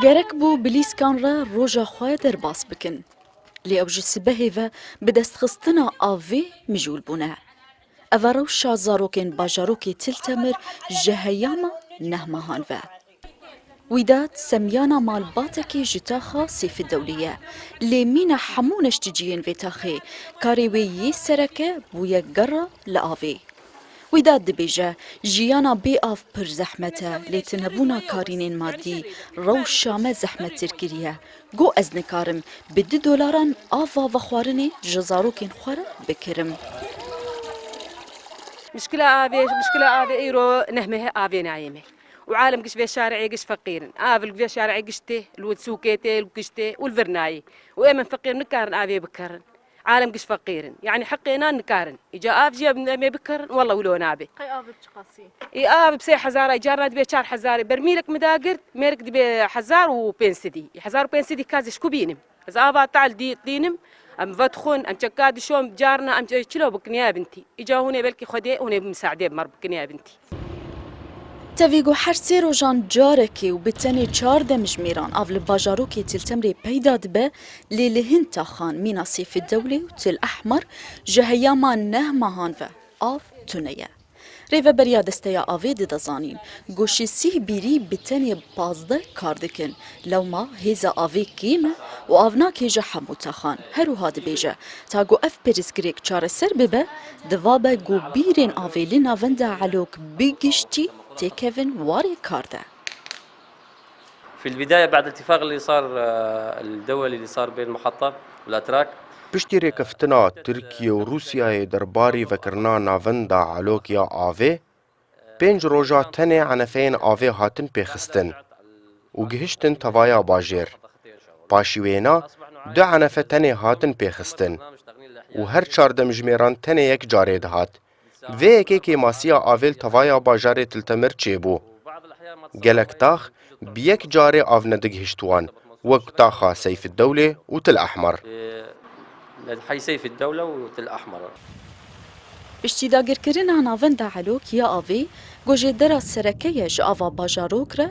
گرک بو بلیسکان را روژا خواه در باس بکن. لی او جسبه و بدست خستنا آوی مجول بونه. او رو شازاروکین باجاروکی تلتمر جهیاما نهمهان و. ویداد سمیانا مالباتکی جتاخا سیف الدولیه لی مین حمونش تجیین و تاخی کاری وی یه سرکه بوی گره لآوی. ویداد دبیجه جیانا بی آف پر زحمته لی تنبونا کارینین مادی رو شامه زحمت ترکیریه گو از نکارم به $2 آوا و خوارنی جزاروکین خواره بکرم. مشكلة إيرو نهمه آفي نايمه وعالم قش في شارعي قش فقير آفل في شارعي قشته الود سوكيته القشته والفرناي وإمن فقير نكارن آفي بكرن عالم قش فقير يعني حقنا نكارن إجا آف جاب ما بكرن والله ولو نابي قي آف بتشقاسي إي آف بسي حزارة جارنا دبي شار حزاري برميلك مداقر ميرك دبي حزار وبنسدي حزار وبنسدي كازي شكو بينم بس آفا تعال دينم ام فتخون ام شكاد شوم جارنا ام شلو بكني يا بنتي اجا هنا بلكي خدي هنا بمساعده بمر بكني يا بنتي تاویگو هر سه روزان جارکی و بتنی 14 مجمیران اول باجاروکی تل تمری پیدا دبه لیلهن تاخان مینا سیف الدوله و تل احمر جهیاما نهمهان و آف تونیه. ریو بریا دستیا آوی دزانین گوشی سی بیری بتنی 15 کاردکن لو ما هیزا آوی کیمه و آونا کیجا حموتا خان هرو هاد بیجه تا گو اف پریسگریک چار سر ببه دوابه گو بیرین آوی لینا ونده علوک بگشتی تيكيفن واري كاردا. في البداية بعد الاتفاق اللي صار الدولي اللي صار بين المحطة والأتراك پشتی ریکفتنا ترکیه و روسیای درباری وکرنا ناوندا علوکیا آوه 5 روژا تنه عنفین آوه هاتن پیخستن و گهشتن توایا باجر پاشوینا 2 عنفه تنه هاتن پیخستن و هر 14 مجمیران تنه یک جاره دهات و یکی که ماسیا آویل توایا باجار تلتمر چه بو گلک تاخ بیک جاره آو ندگهشتوان وقت تاخا سیف الدوله و تل احمر حي سيف الدولة وتل أحمر. پشتی داگر کرنا ناوندا علوک یا آوی گوجه درا سرکه ج آوا باجاروک را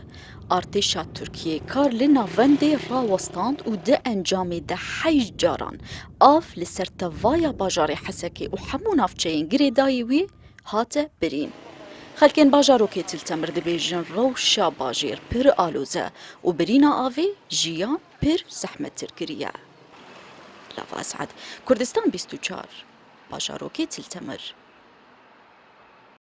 ارتشا ترکیه کار لناونده را وستاند و ده انجام ده 8 جاران آف لسرتوایا باجار حسکی و همون افچین گری دایوی هات برین. خلکن باجاروکی تلتمر دبیجن روشا باجیر پر آلوزه و برینا آوی جیان پر زحمت ترکیه. لا اسعد كردستان 24 باجاروكي تلتمر